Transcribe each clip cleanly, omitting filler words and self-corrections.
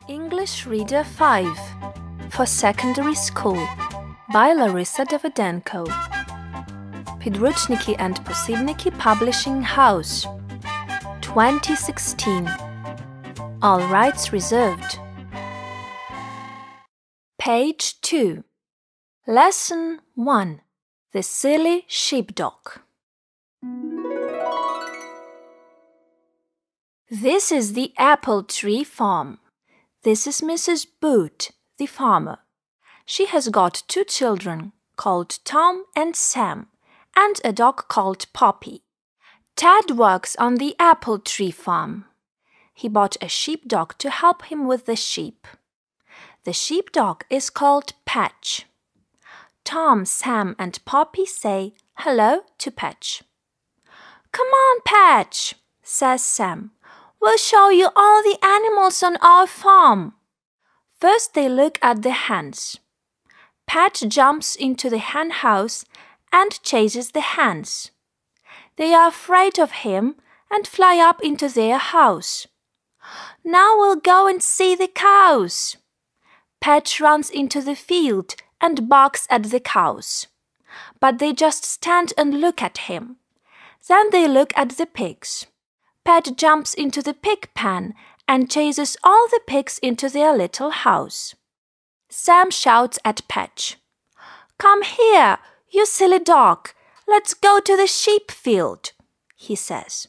English Reader 5 for Secondary School by Larysa Davydenko. Підручники and посібники Publishing House, 2016. All rights reserved. Page 2. Lesson 1. The Silly Sheepdog. This is the apple tree farm. This is Mrs. Boot, the farmer. She has got 2 children called Tom and Sam, and a dog called Poppy. Ted works on the apple tree farm. He bought a sheepdog to help him with the sheep. The sheepdog is called Patch. Tom, Sam, and Poppy say hello to Patch. "Come on, Patch," says Sam. "We'll show you all the animals on our farm." First they look at the hens. Patch jumps into the hen house and chases the hens. They are afraid of him and fly up into their house. "Now we'll go and see the cows." Patch runs into the field and barks at the cows. But they just stand and look at him. Then they look at the pigs. Pat jumps into the pig pen and chases all the pigs into their little house. Sam shouts at Patch. "Come here, you silly dog. Let's go to the sheep field," he says.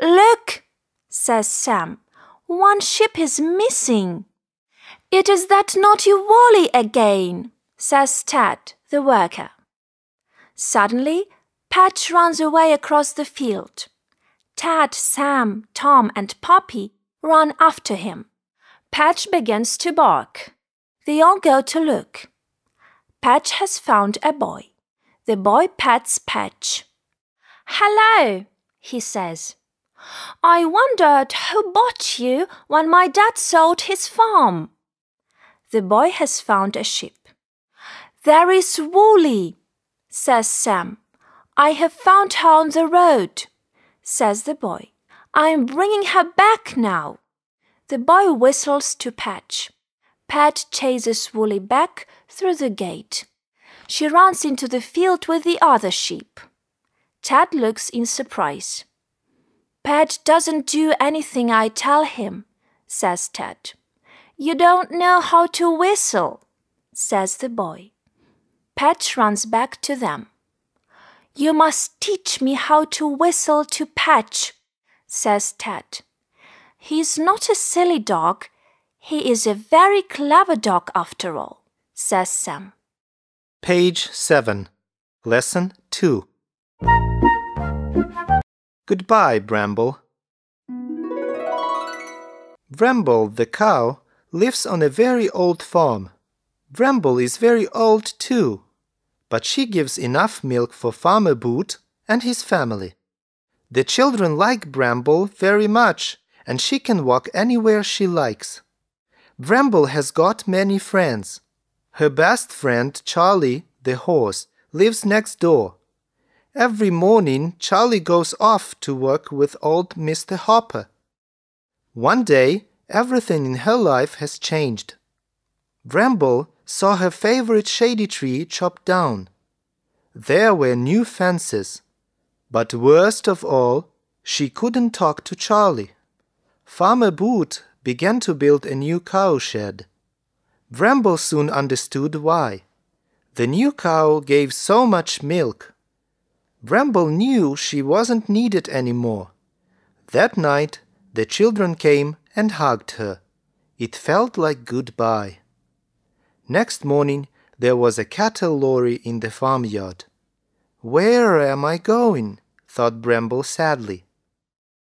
"Look," says Sam. "One sheep is missing." "It is that naughty Wally again," says Ted, the worker. Suddenly, Patch runs away across the field. Ted, Sam, Tom, and Poppy run after him. Patch begins to bark. They all go to look. Patch has found a boy. The boy pets Patch. "Hello," he says. "I wondered who bought you when my dad sold his farm." The boy has found a sheep. "There is Wally," says Sam. "I have found her on the road," says the boy. "I'm bringing her back now." The boy whistles to Patch. Pat chases Wally back through the gate. She runs into the field with the other sheep. Ted looks in surprise. "Pat doesn't do anything I tell him," says Ted. "You don't know how to whistle," says the boy. Patch runs back to them. "You must teach me how to whistle to Patch," says Ted. "He's not a silly dog. He is a very clever dog after all," says Sam. Page 7. Lesson 2. Goodbye, Bramble. Bramble, the cow, lives on a very old farm. Bramble is very old too, but she gives enough milk for Farmer Boot and his family. The children like Bramble very much, and she can walk anywhere she likes. Bramble has got many friends. Her best friend, Charlie, the horse, lives next door. Every morning, Charlie goes off to work with old Mr. Hopper. One day, everything in her life has changed. Bramble saw her favorite shady tree chopped down. There were new fences. But worst of all, she couldn't talk to Charlie. Farmer Boot began to build a new cow shed. Bramble soon understood why. The new cow gave so much milk. Bramble knew she wasn't needed anymore. That night, the children came and hugged her. It felt like goodbye. Next morning, there was a cattle lorry in the farmyard. "Where am I going?" thought Bramble sadly.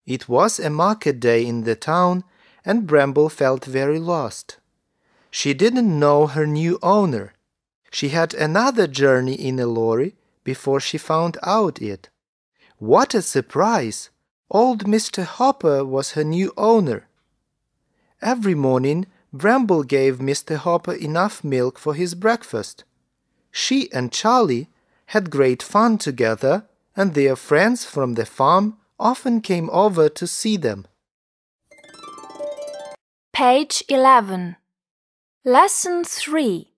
It was a market day in the town, and Bramble felt very lost. She didn't know her new owner. She had another journey in a lorry before she found out it. What a surprise! Old Mr. Hopper was her new owner. Every morning, Bramble gave Mr. Hopper enough milk for his breakfast. She and Charlie had great fun together, and their friends from the farm often came over to see them. Page 11. Lesson 3.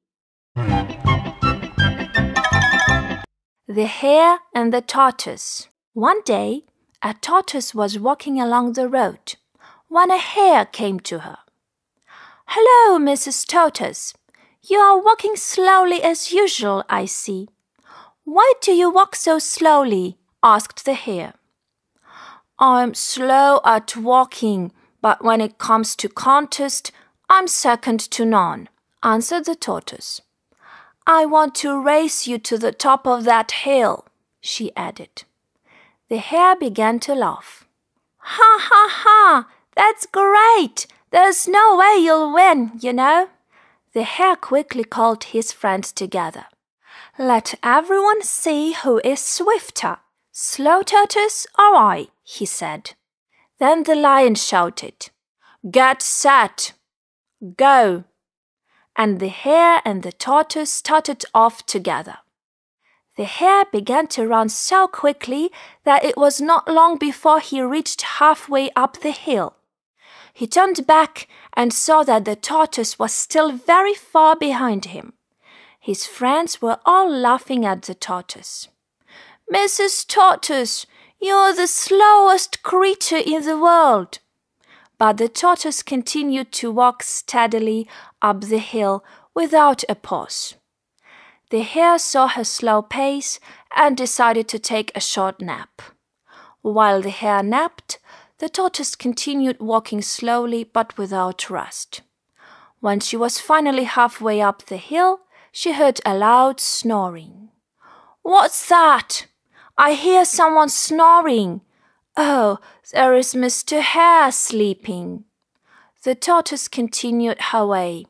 The Hare and the Tortoise. One day, a tortoise was walking along the road when a hare came to her. "Hello, Mrs. Tortoise. You are walking slowly as usual, I see." "Why do you walk so slowly?" asked the hare. "I'm slow at walking, but when it comes to contest, I'm second to none," answered the tortoise. "I want to race you to the top of that hill," she added. The hare began to laugh. "Ha, ha, ha! That's great! There's no way you'll win, you know." The hare quickly called his friends together. "Let everyone see who is swifter, Slow Tortoise or I," he said. Then the lion shouted, "Get set! Go!" And the hare and the tortoise started off together. The hare began to run so quickly that it was not long before he reached halfway up the hill. He turned back and saw that the tortoise was still very far behind him. His friends were all laughing at the tortoise. "Mrs. Tortoise, you're the slowest creature in the world." But the tortoise continued to walk steadily up the hill without a pause. The hare saw her slow pace and decided to take a short nap. While the hare napped, the tortoise continued walking slowly but without rest. When she was finally halfway up the hill, she heard a loud snoring. "What's that? I hear someone snoring. Oh, there is Mr. Hare sleeping." The tortoise continued her way.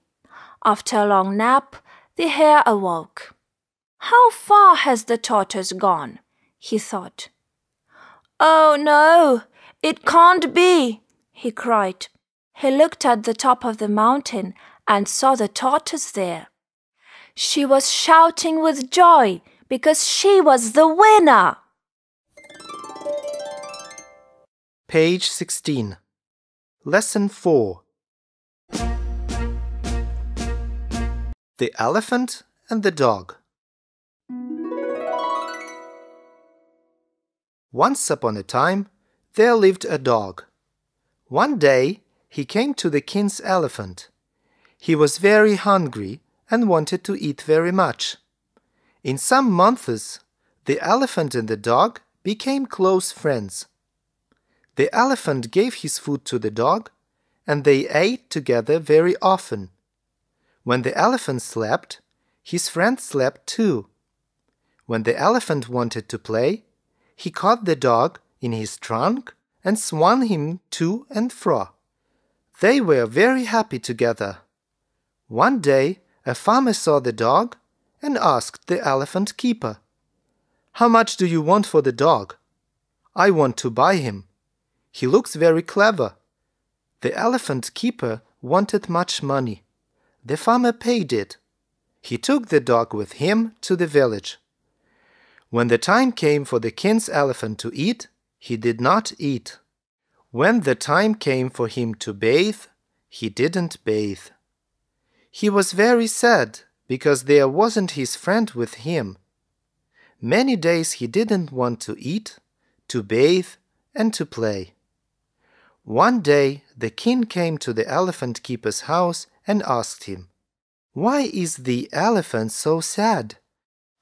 After a long nap, the hare awoke. "How far has the tortoise gone?" he thought. "Oh no, it can't be," he cried. He looked at the top of the mountain and saw the tortoise there. She was shouting with joy because she was the winner. Page 16. Lesson 4. The Elephant and the Dog. Once upon a time, there lived a dog. One day, he came to the king's elephant. He was very hungry and wanted to eat very much. In some months, the elephant and the dog became close friends. The elephant gave his food to the dog, and they ate together very often. When the elephant slept, his friend slept too. When the elephant wanted to play, he caught the dog in his trunk and swung him to and fro. They were very happy together. One day, a farmer saw the dog and asked the elephant keeper, "How much do you want for the dog?" "I want to buy him. He looks very clever." The elephant keeper wanted much money. The farmer paid it. He took the dog with him to the village. When the time came for the king's elephant to eat, he did not eat. When the time came for him to bathe, he didn't bathe. He was very sad because there wasn't his friend with him. Many days he didn't want to eat, to bathe, and to play. One day the king came to the elephant keeper's house and asked him, "Why is the elephant so sad?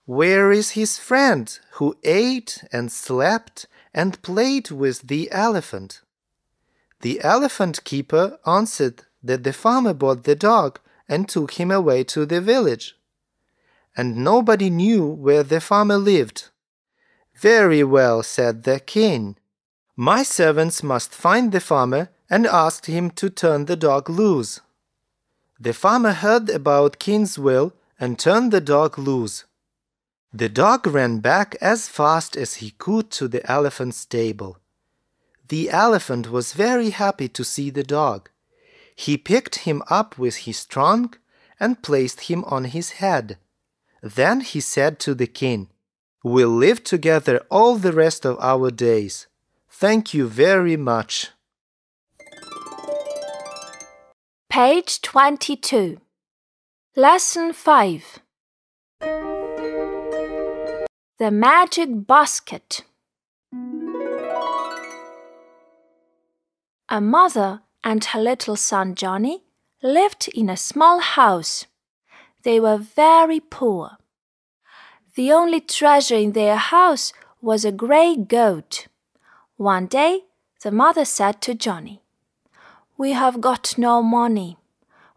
Where is his friend who ate and slept and played with the elephant?" The elephant keeper answered that the farmer bought the dog and took him away to the village. And nobody knew where the farmer lived. "Very well," said the king. "My servants must find the farmer and ask him to turn the dog loose." The farmer heard about King's will and turned the dog loose. The dog ran back as fast as he could to the elephant's stable. The elephant was very happy to see the dog. He picked him up with his trunk and placed him on his head. Then he said to the king, "We'll live together all the rest of our days. Thank you very much." Page 22. Lesson 5. The Magic Basket. A mother and her little son Johnny lived in a small house. They were very poor. The only treasure in their house was a grey goat. One day, the mother said to Johnny, "We have got no money.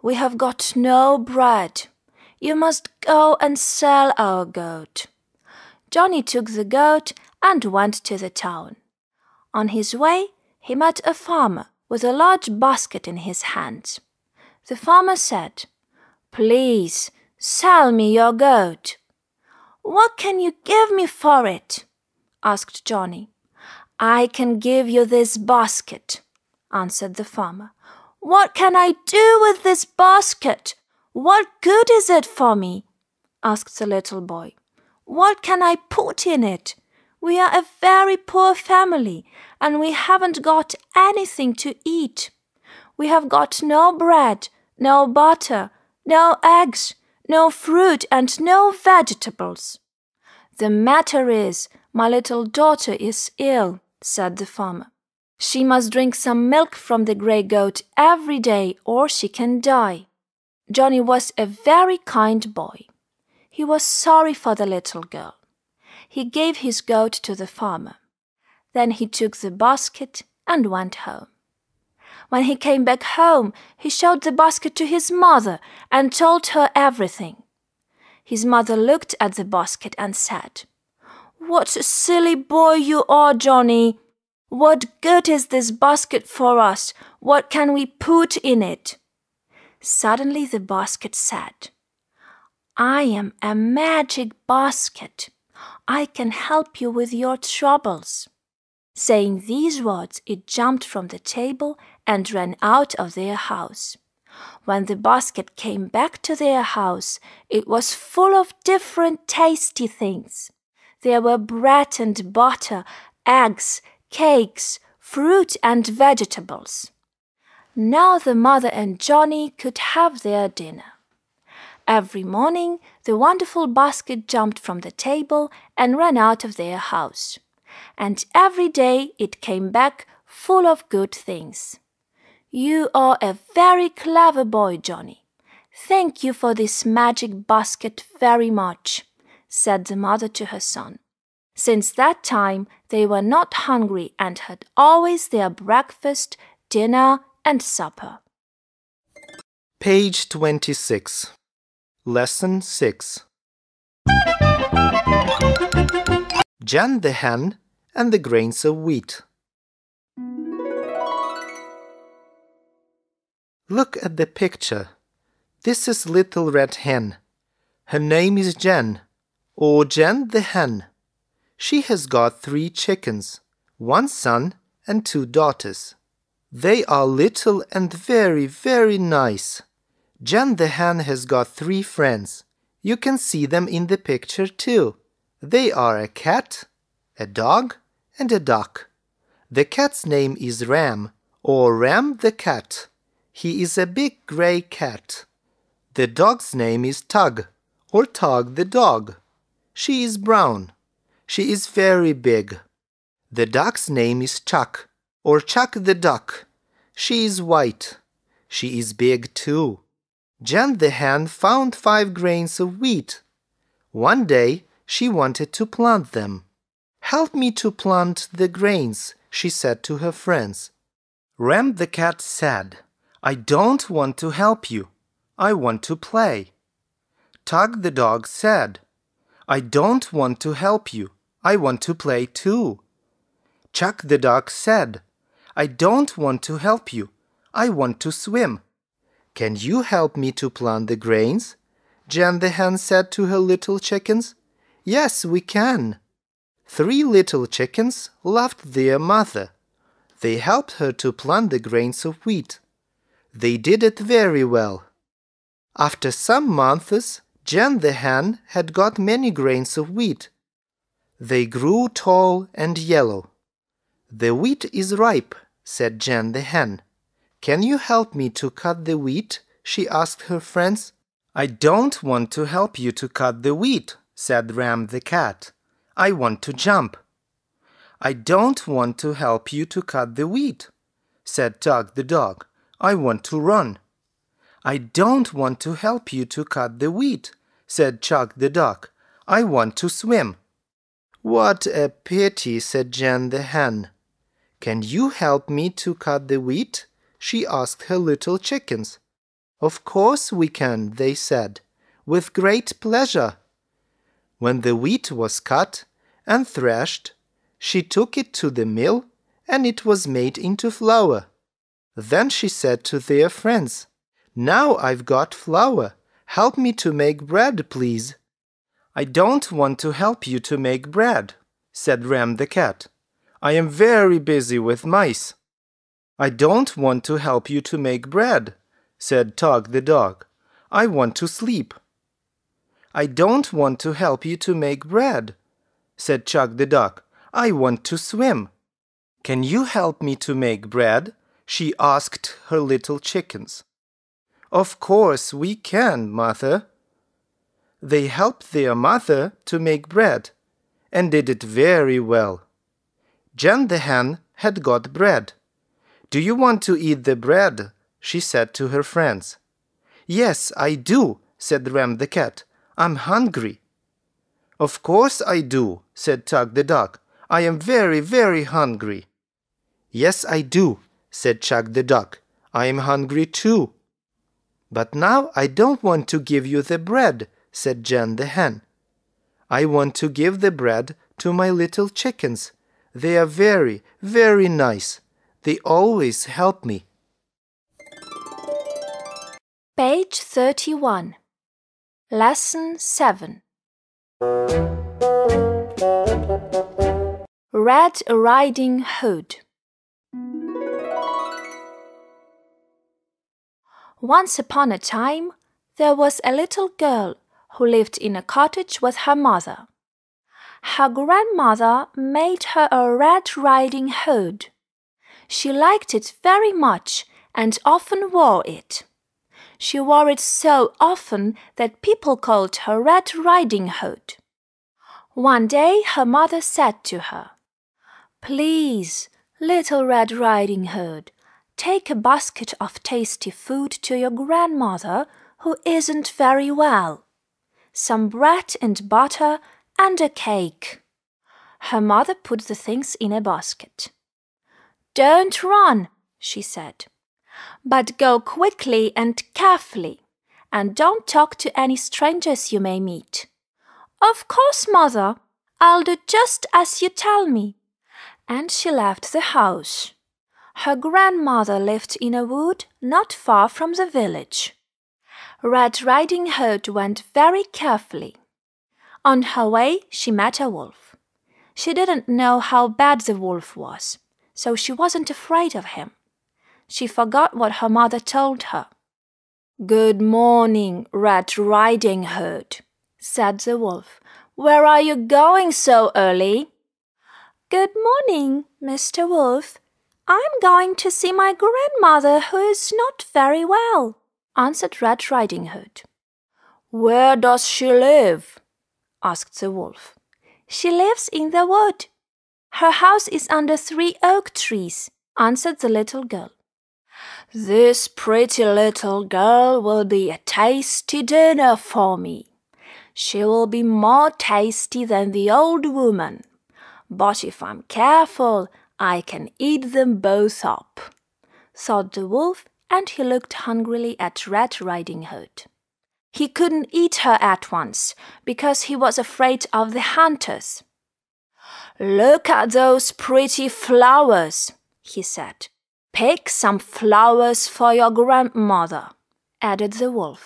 We have got no bread. You must go and sell our goat." Johnny took the goat and went to the town. On his way, he met a farmer with a large basket in his hand. The farmer said, "Please, sell me your goat." "What can you give me for it?" asked Johnny. "I can give you this basket," answered the farmer. "What can I do with this basket? What good is it for me?" asked the little boy. "What can I put in it? We are a very poor family, and we haven't got anything to eat. We have got no bread, no butter, no eggs, no fruit, and no vegetables." "The matter is, my little daughter is ill," said the farmer. "She must drink some milk from the grey goat every day, or she can die." Johnny was a very kind boy. He was sorry for the little girl. He gave his goat to the farmer. Then he took the basket and went home. When he came back home, he showed the basket to his mother and told her everything. His mother looked at the basket and said, "What a silly boy you are, Johnny. What good is this basket for us? What can we put in it?" Suddenly the basket said, "I am a magic basket. I can help you with your troubles." Saying these words, it jumped from the table and ran out of their house. When the basket came back to their house, it was full of different tasty things. There were bread and butter, eggs, cakes, fruit and vegetables. Now the mother and Johnny could have their dinner. Every morning, the wonderful basket jumped from the table and ran out of their house. And every day it came back full of good things. "You are a very clever boy, Johnny. Thank you for this magic basket very much," said the mother to her son. Since that time, they were not hungry and had always their breakfast, dinner, and supper. Page 26. Lesson 6. Jen the hen and the grains of wheat. Look at the picture. This is Little Red Hen. Her name is Jen, or Jen the hen. She has got 3 chickens, 1 son and 2 daughters. They are little and very, very nice. Jen the hen has got 3 friends. You can see them in the picture too. They are a cat, a dog, and a duck. The cat's name is Ram, or Ram the cat. He is a big grey cat. The dog's name is Tug, or Tug the dog. She is brown. She is very big. The duck's name is Chuck, or Chuck the duck. She is white. She is big too. Jen the hen found 5 grains of wheat. One day she wanted to plant them. "Help me to plant the grains," she said to her friends. Ram the cat said, "I don't want to help you. I want to play." Tug the dog said, "I don't want to help you. I want to play too." Chuck the duck said, "I don't want to help you. I want to swim." "Can you help me to plant the grains?" Jen the hen said to her little chickens. "Yes, we can." 3 little chickens loved their mother. They helped her to plant the grains of wheat. They did it very well. After some months, Jen the hen had got many grains of wheat. They grew tall and yellow. "The wheat is ripe," said Jen the hen. "Can you help me to cut the wheat?" she asked her friends. "I don't want to help you to cut the wheat," said Ram the cat. "I want to jump." "I don't want to help you to cut the wheat," said Tug the dog. "I want to run." "I don't want to help you to cut the wheat," said Chug the duck. "I want to swim." "What a pity," said Jen the hen. "Can you help me to cut the wheat?" she asked her little chickens. "Of course we can," they said, "with great pleasure." When the wheat was cut and threshed, she took it to the mill, and it was made into flour. Then she said to their friends, "Now I've got flour. Help me to make bread, please." "I don't want to help you to make bread," said Ram the cat. "I am very busy with mice." "I don't want to help you to make bread," said Tug the dog. "I want to sleep." "I don't want to help you to make bread," said Chug the duck. "I want to swim." "Can you help me to make bread?" she asked her little chickens. "Of course we can, Mother." They helped their mother to make bread, and did it very well. Jen the hen had got bread. "Do you want to eat the bread?" she said to her friends. "Yes, I do," said Ram the cat. "I'm hungry." "Of course I do," said Tug the duck. "I am very, very hungry." "Yes, I do," said Chug the duck. "I am hungry too." "But now I don't want to give you the bread," said Jen the hen. "I want to give the bread to my little chickens. They are very, very nice. They always help me." Page 31. Lesson 7. Red Riding Hood. Once upon a time, there was a little girl who lived in a cottage with her mother. Her grandmother made her a Red Riding Hood. She liked it very much and often wore it. She wore it so often that people called her Red Riding Hood. One day her mother said to her, "Please, little Red Riding Hood, take a basket of tasty food to your grandmother who isn't very well. Some bread and butter and a cake." Her mother put the things in a basket. "Don't run," she said, "but go quickly and carefully, and don't talk to any strangers you may meet." "Of course, Mother, I'll do just as you tell me." And she left the house. Her grandmother lived in a wood not far from the village. Red Riding Hood went very carefully. On her way, she met a wolf. She didn't know how bad the wolf was, so she wasn't afraid of him. She forgot what her mother told her. "Good morning, Red Riding Hood," said the wolf. "Where are you going so early?" "Good morning, Mr. Wolf. I'm going to see my grandmother who is not very well," answered Red Riding Hood. "Where does she live?" asked the wolf. "She lives in the wood. Her house is under 3 oak trees," answered the little girl. "This pretty little girl will be a tasty dinner for me. She will be more tasty than the old woman. But if I'm careful, I can eat them both up," thought the wolf, and he looked hungrily at Red Riding Hood. He couldn't eat her at once, because he was afraid of the hunters. "Look at those pretty flowers," he said. "Pick some flowers for your grandmother," added the wolf.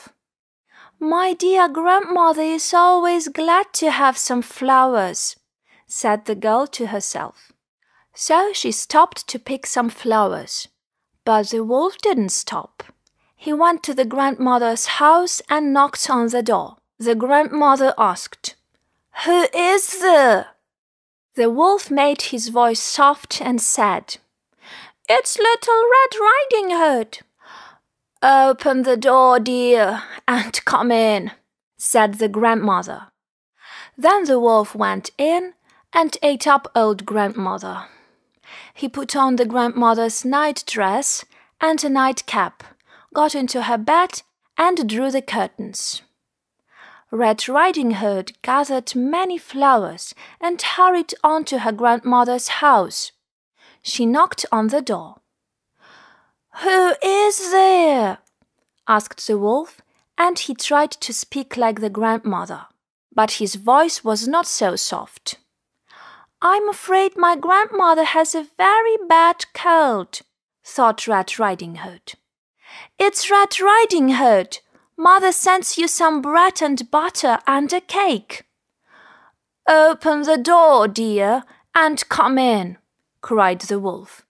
"My dear grandmother is always glad to have some flowers," said the girl to herself. So she stopped to pick some flowers. But the wolf didn't stop. He went to the grandmother's house and knocked on the door. The grandmother asked, "Who is there?" The wolf made his voice soft and said, It's Little Red Riding Hood." "Open the door, dear, and come in," said the grandmother. Then the wolf went in and ate up old grandmother. He put on the grandmother's night-dress and a nightcap, got into her bed and drew the curtains. Red Riding Hood gathered many flowers and hurried on to her grandmother's house. She knocked on the door. "Who is there?" asked the wolf, and he tried to speak like the grandmother, but his voice was not so soft. "I'm afraid my grandmother has a very bad cold," thought Red Riding Hood. "It's Red Riding Hood. Mother sends you some bread and butter and a cake." "Open the door, dear, and come in," cried the wolf.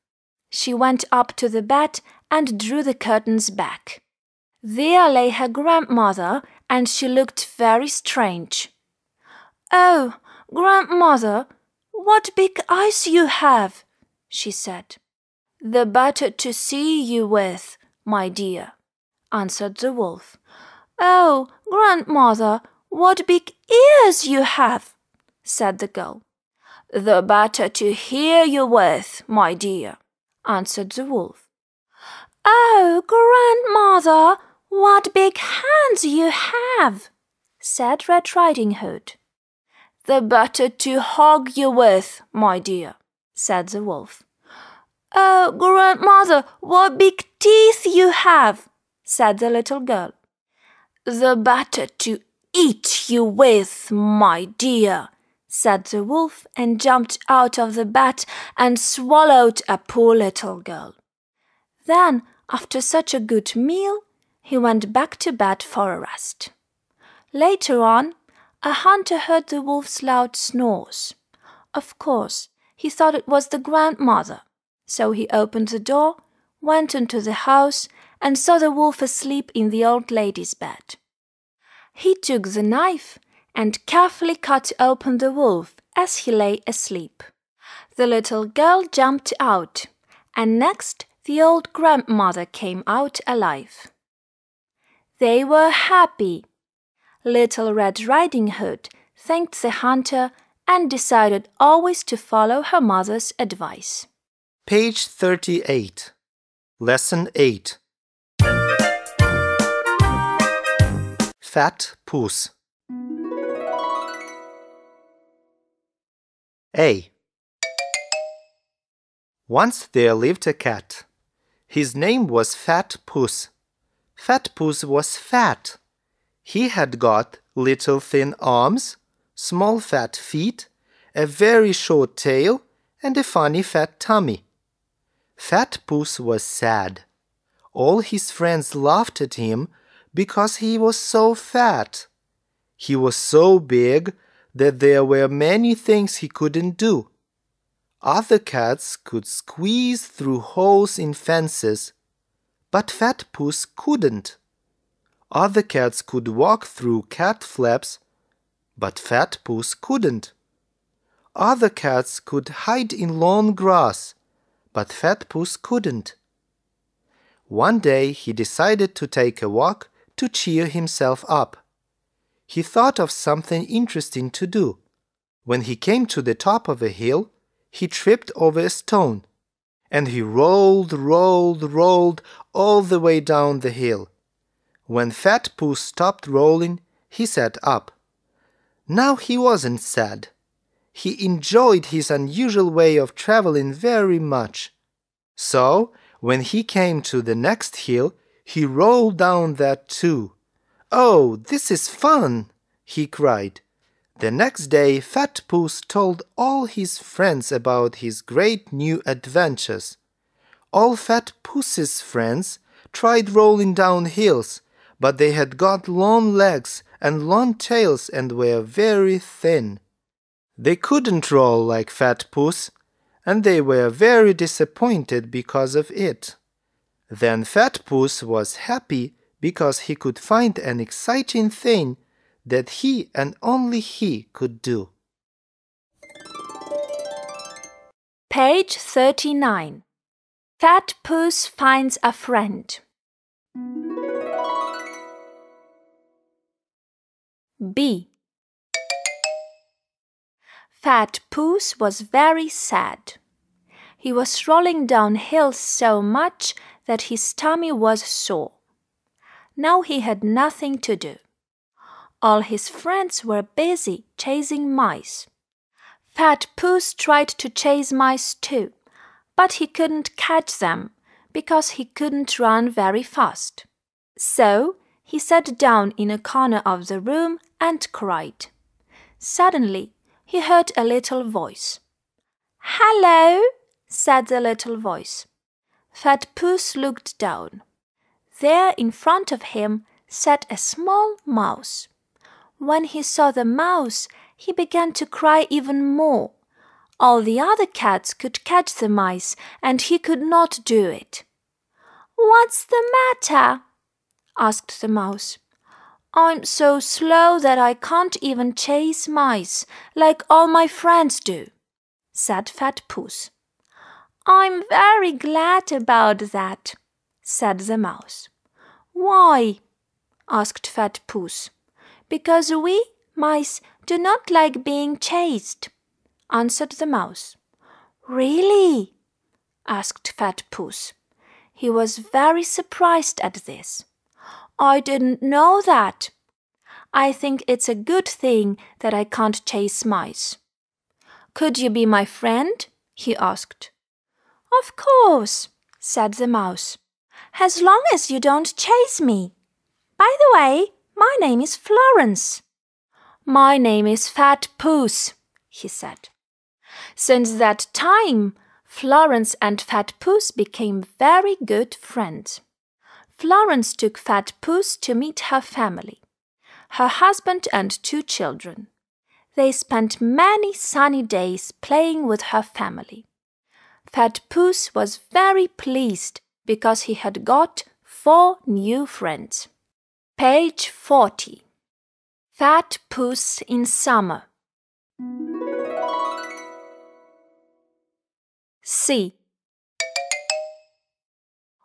She went up to the bed and drew the curtains back. There lay her grandmother, and she looked very strange. "Oh, grandmother, what big eyes you have," she said. "The better to see you with, my dear," answered the wolf. "Oh, grandmother, what big ears you have," said the girl. "The better to hear you with, my dear," answered the wolf. "Oh, grandmother, what big hands you have," said Red Riding Hood. "The better to hug you with, my dear," said the wolf. "Oh, grandmother, what big teeth you have," said the little girl. "The better to eat you with, my dear," said the wolf, and jumped out of the bed and swallowed a poor little girl. Then, after such a good meal, he went back to bed for a rest. Later on, a hunter heard the wolf's loud snores. Of course, he thought it was the grandmother, so he opened the door, went into the house, and saw the wolf asleep in the old lady's bed. He took the knife and carefully cut open the wolf as he lay asleep. The little girl jumped out, and next the old grandmother came out alive. They were happy. Little Red Riding Hood thanked the hunter and decided always to follow her mother's advice. Page 38. Lesson 8. Fat Puss. A. Once there lived a cat. His name was Fat Puss. Fat Puss was fat. He had got little thin arms, small fat feet, a very short tail, and a funny fat tummy. Fat Puss was sad. All his friends laughed at him because he was so fat. He was so big that there were many things he couldn't do. Other cats could squeeze through holes in fences, but Fat Puss couldn't. Other cats could walk through cat flaps, but Fat Puss couldn't. Other cats could hide in long grass, but Fat Puss couldn't. One day he decided to take a walk to cheer himself up. He thought of something interesting to do. When he came to the top of a hill, he tripped over a stone, and he rolled all the way down the hill. When Fat Puss stopped rolling, he sat up. Now he wasn't sad. He enjoyed his unusual way of traveling very much. So, when he came to the next hill, he rolled down that too. "Oh, this is fun!" he cried. The next day, Fat Puss told all his friends about his great new adventures. All Fat Puss's friends tried rolling down hills, but they had got long legs and long tails and were very thin. They couldn't roll like Fat Puss, and they were very disappointed because of it. Then Fat Puss was happy because he could find an exciting thing that he and only he could do. Page 39. Fat Puss finds a friend. B. Fat Puss was very sad. He was rolling downhill so much that his tummy was sore. Now he had nothing to do. All his friends were busy chasing mice. Fat Puss tried to chase mice too, but he couldn't catch them because he couldn't run very fast. So he sat down in a corner of the room and cried. Suddenly, he heard a little voice. "Hello," said the little voice. Fat Puss looked down. There in front of him sat a small mouse. When he saw the mouse, he began to cry even more. All the other cats could catch the mice, and he could not do it. "What's the matter?" asked the mouse. "I'm so slow that I can't even chase mice, like all my friends do," said Fat Puss. "I'm very glad about that," said the mouse. "Why?" asked Fat Puss. "Because we, mice, do not like being chased," answered the mouse. "Really?" asked Fat Puss. He was very surprised at this. "I didn't know that. I think it's a good thing that I can't chase mice." "Could you be my friend?" he asked. "Of course," said the mouse, "as long as you don't chase me. By the way, my name is Florence." "My name is Fat Puss," he said. Since that time, Florence and Fat Puss became very good friends. Florence took Fat Puss to meet her family, her husband and 2 children. They spent many sunny days playing with her family. Fat Puss was very pleased because he had got 4 new friends. Page 40. Fat Puss in Summer. C.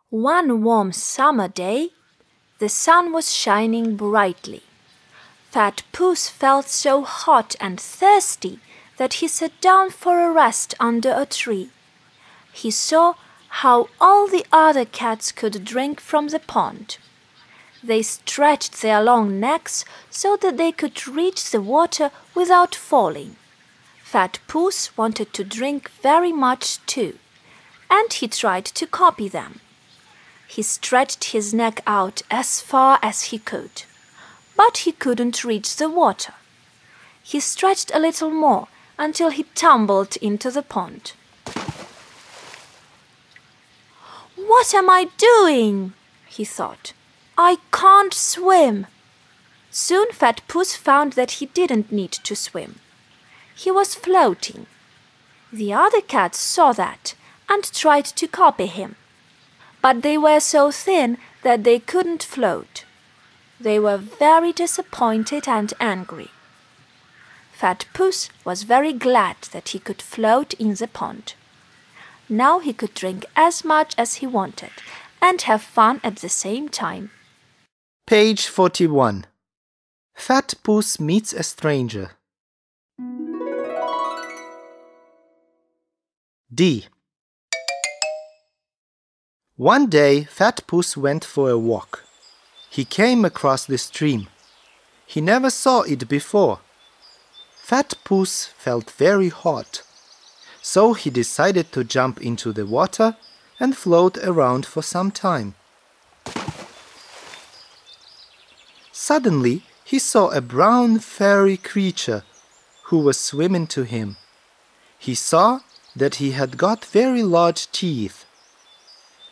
One warm summer day, the sun was shining brightly. Fat Puss felt so hot and thirsty that he sat down for a rest under a tree. He saw how all the other cats could drink from the pond. They stretched their long necks so that they could reach the water without falling. Fat Puss wanted to drink very much too, and he tried to copy them. He stretched his neck out as far as he could, but he couldn't reach the water. He stretched a little more until he tumbled into the pond. "What am I doing?" he thought. "I can't swim." Soon Fat Puss found that he didn't need to swim. He was floating. The other cats saw that and tried to copy him. But they were so thin that they couldn't float. They were very disappointed and angry. Fat Puss was very glad that he could float in the pond. Now he could drink as much as he wanted and have fun at the same time. Page 41. Fat Puss meets a stranger. D. One day, Fat Puss went for a walk. He came across the stream. He never saw it before. Fat Puss felt very hot, so he decided to jump into the water and float around for some time. Suddenly, he saw a brown furry creature who was swimming to him. He saw that he had got very large teeth.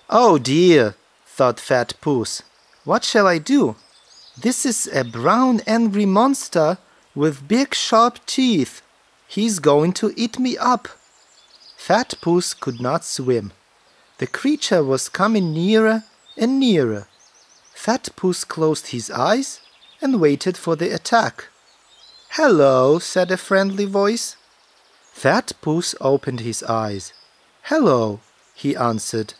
"Oh dear," thought Fat Puss, "what shall I do? This is a brown angry monster with big sharp teeth. He's going to eat me up." Fat Puss could not swim. The creature was coming nearer and nearer. Fat Puss closed his eyes and waited for the attack. "Hello," said a friendly voice. Fat Puss opened his eyes. "Hello," he answered.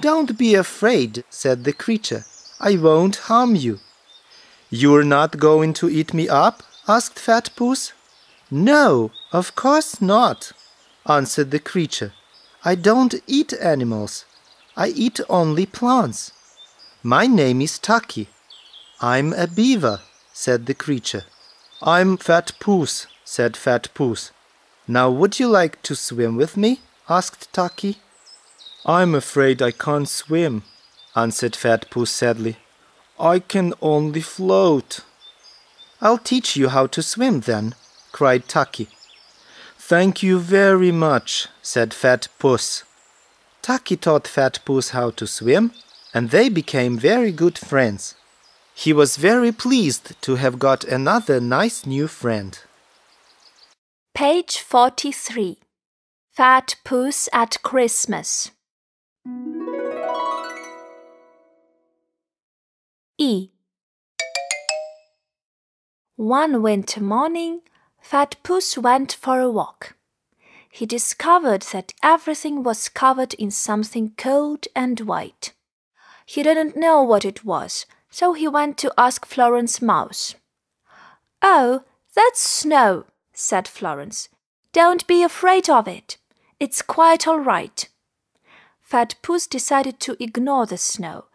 "Don't be afraid," said the creature. "I won't harm you." "You're not going to eat me up?" asked Fat Puss. "No, of course not," answered the creature. "I don't eat animals. I eat only plants. My name is Taki." "I'm a beaver," said the creature. "I'm Fat Puss," said Fat Puss. "Now would you like to swim with me?" asked Taki. "I'm afraid I can't swim," answered Fat Puss sadly. "I can only float." "I'll teach you how to swim then," cried Taki. "Thank you very much," said Fat Puss. Taki taught Fat Puss how to swim, and they became very good friends. He was very pleased to have got another nice new friend. Page 43. Fat Puss at Christmas. E. One winter morning, Fat Puss went for a walk. He discovered that everything was covered in something cold and white. He didn't know what it was, so he went to ask Florence Mouse. "Oh, that's snow," said Florence. "Don't be afraid of it. It's quite all right." Fat Puss decided to ignore the snow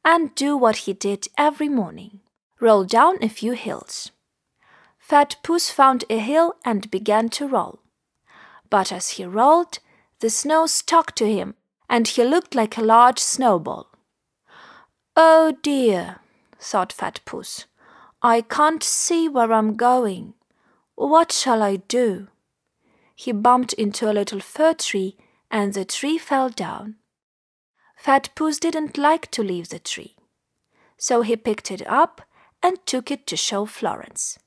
and do what he did every morning, roll down a few hills. Fat Puss found a hill and began to roll. But as he rolled, the snow stuck to him, and he looked like a large snowball. "Oh dear," thought Fat Puss. "I can't see where I'm going. What shall I do?" He bumped into a little fir tree, and the tree fell down. Fat Puss didn't like to leave the tree, so he picked it up and took it to show Florence.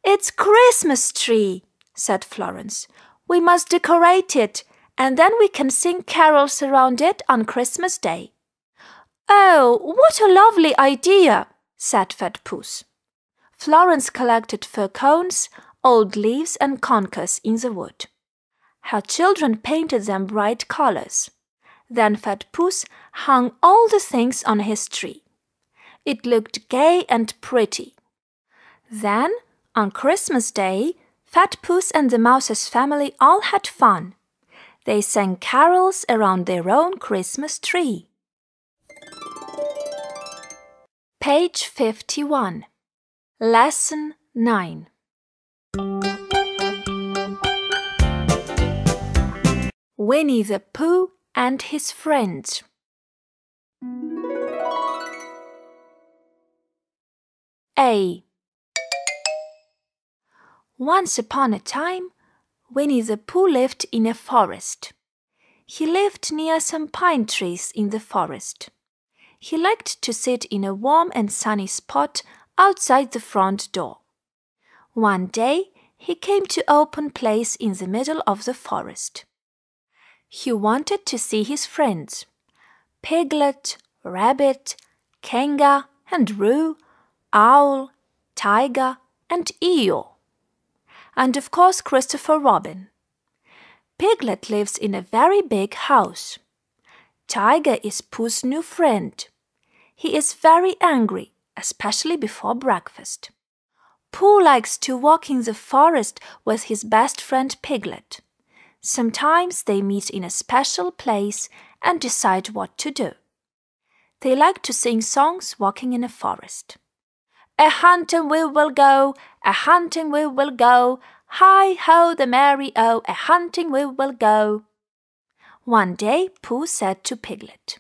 "It's Christmas tree," said Florence. "We must decorate it, and then we can sing carols around it on Christmas Day." "Oh, what a lovely idea," said Fat Puss. Florence collected fir cones, old leaves and conkers in the wood. Her children painted them bright colors. Then Fat Puss hung all the things on his tree. It looked gay and pretty. Then, on Christmas Day, Fat Puss and the Mouse's family all had fun. They sang carols around their own Christmas tree. Page 51. Lesson 9. Winnie-the-Pooh and his friends. A. Once upon a time, Winnie-the-Pooh lived in a forest. He lived near some pine trees in the forest. He liked to sit in a warm and sunny spot outside the front door. One day, he came to an open place in the middle of the forest. He wanted to see his friends: Piglet, Rabbit, Kanga and Roo, Owl, Tiger and Eeyore. And of course Christopher Robin. Piglet lives in a very big house. Tiger is Pooh's new friend. He is very angry, especially before breakfast. Pooh likes to walk in the forest with his best friend Piglet. Sometimes they meet in a special place and decide what to do. They like to sing songs walking in a forest. A hunting we will go, a hunting we will go, hi-ho the merry-o, a hunting we will go. One day Pooh said to Piglet,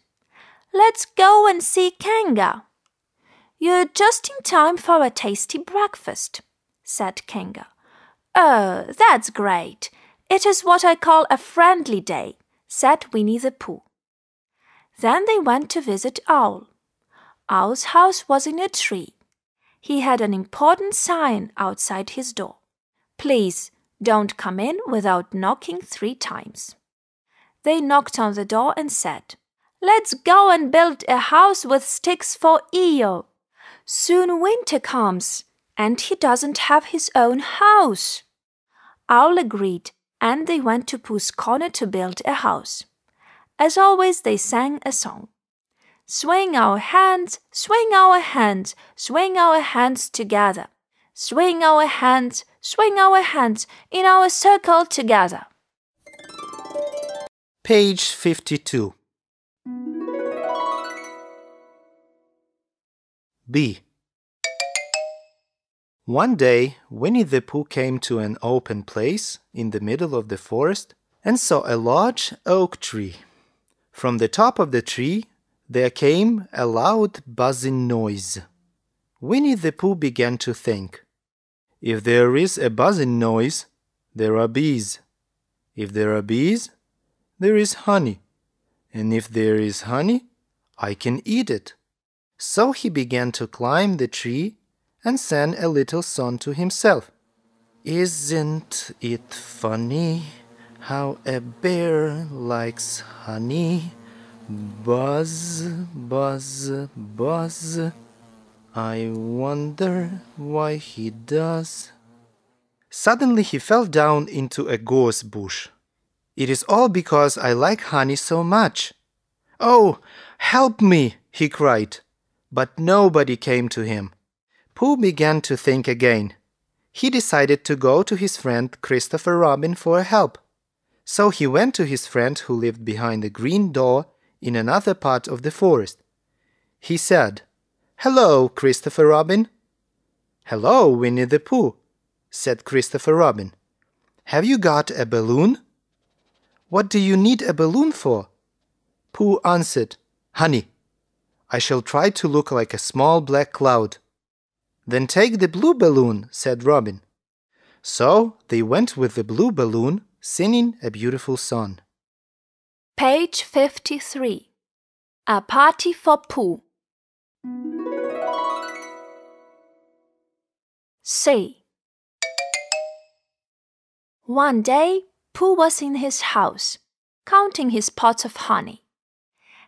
"Let's go and see Kanga." "You're just in time for a tasty breakfast," said Kanga. "Oh, that's great. It is what I call a friendly day," said Winnie-the-Pooh. Then they went to visit Owl. Owl's house was in a tree. He had an important sign outside his door. "Please, don't come in without knocking 3 times." They knocked on the door and said, "Let's go and build a house with sticks for Eeyore. Soon winter comes, and he doesn't have his own house." Owl agreed, and they went to Pooh's corner to build a house. As always, they sang a song. Swing our hands, swing our hands, swing our hands together. Swing our hands in our circle together. Page 52. B. One day, Winnie-the-Pooh came to an open place in the middle of the forest and saw a large oak tree. From the top of the tree, there came a loud buzzing noise. Winnie-the-Pooh began to think. If there is a buzzing noise, there are bees. If there are bees, there is honey. And if there is honey, I can eat it. So he began to climb the tree and sang a little song to himself. Isn't it funny how a bear likes honey? Buzz, buzz, buzz. I wonder why he does. Suddenly he fell down into a gorse bush. It is all because I like honey so much. Oh, help me, he cried. But nobody came to him. Pooh began to think again. He decided to go to his friend Christopher Robin for help. So he went to his friend who lived behind the green door in another part of the forest. He said, "Hello, Christopher Robin." "Hello, Winnie-the-Pooh," said Christopher Robin. "Have you got a balloon?" "What do you need a balloon for?" Pooh answered, "Honey. I shall try to look like a small black cloud." "Then take the blue balloon," said Robin. So they went with the blue balloon, singing a beautiful song. Page 53. A party for Pooh. C. One day, Pooh was in his house, counting his pots of honey.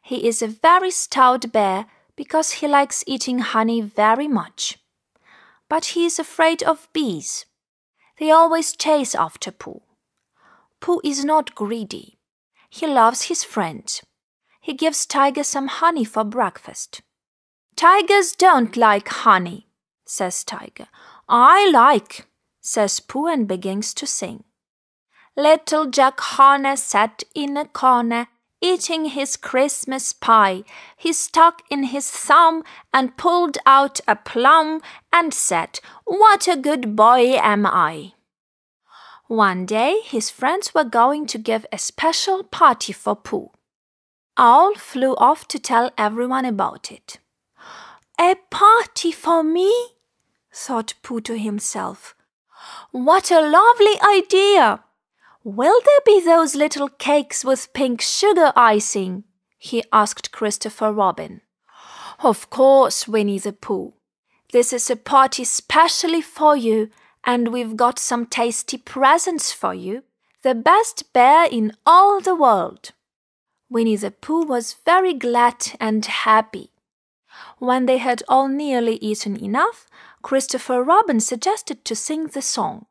He is a very stout bear because he likes eating honey very much. But he is afraid of bees. They always chase after Pooh. Pooh is not greedy. He loves his friends. He gives Tiger some honey for breakfast. "Tigers don't like honey," says Tiger. "I like," says Pooh and begins to sing. Little Jack Horner sat in a corner, eating his Christmas pie. He stuck in his thumb and pulled out a plum and said, "What a good boy am I." One day, his friends were going to give a special party for Pooh. Owl flew off to tell everyone about it. "A party for me?" thought Pooh to himself. "What a lovely idea! Will there be those little cakes with pink sugar icing?" he asked Christopher Robin. "Of course, Winnie-the-Pooh. This is a party specially for you, and we've got some tasty presents for you. The best bear in all the world." Winnie-the-Pooh was very glad and happy. When they had all nearly eaten enough, Christopher Robin suggested to sing the song.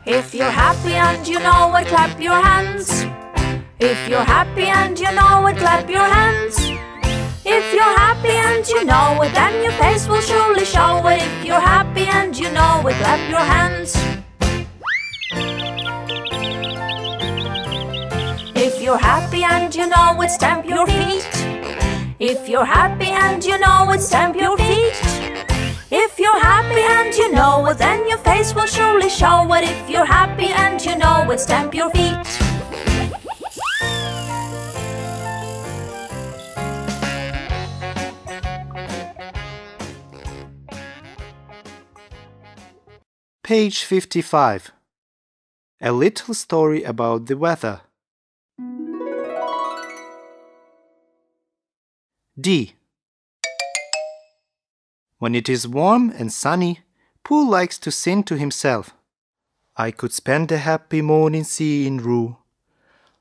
If you're happy and you know it, clap your hands. If you're happy and you know it, clap your hands. If you're happy and you know it, then your face will surely show it. If you're happy and you know it, clap your hands. If you're happy and you know it, stamp your feet. If you're happy and you know it, stamp your feet. If you're happy and you know it, then your face will surely show it. If you're happy and you know it, stamp your feet. Page 55. A little story about the weather. D. When it is warm and sunny, Pooh likes to sing to himself. I could spend a happy morning seeing Roo.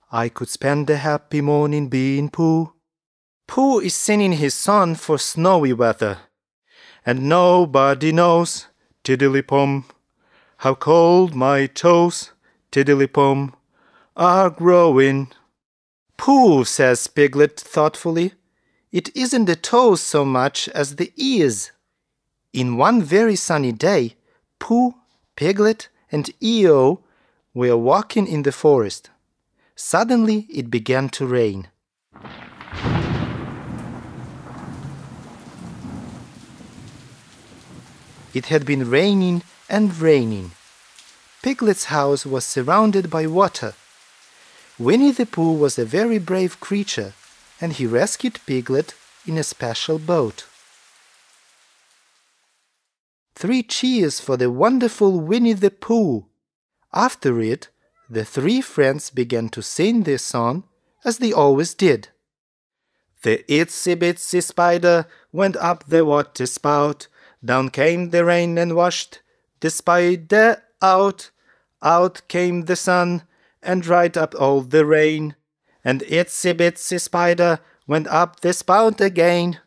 I could spend a happy morning being Pooh. Pooh is singing his song for snowy weather. And nobody knows, tiddly-pom, how cold my toes, tiddly-pom, are growing. Pooh, says Piglet thoughtfully. It isn't the toes so much as the ears. In one very sunny day, Pooh, Piglet, and Eeyore were walking in the forest. Suddenly it began to rain. It had been raining and raining. Piglet's house was surrounded by water. Winnie-the-Pooh was a very brave creature, and he rescued Piglet in a special boat. 3 cheers for the wonderful Winnie-the-Pooh! After it, the 3 friends began to sing their song as they always did. The itsy-bitsy spider went up the water spout. Down came the rain and washed the spider out. Out came the sun and dried up all the rain. And itsy-bitsy spider went up the spout again.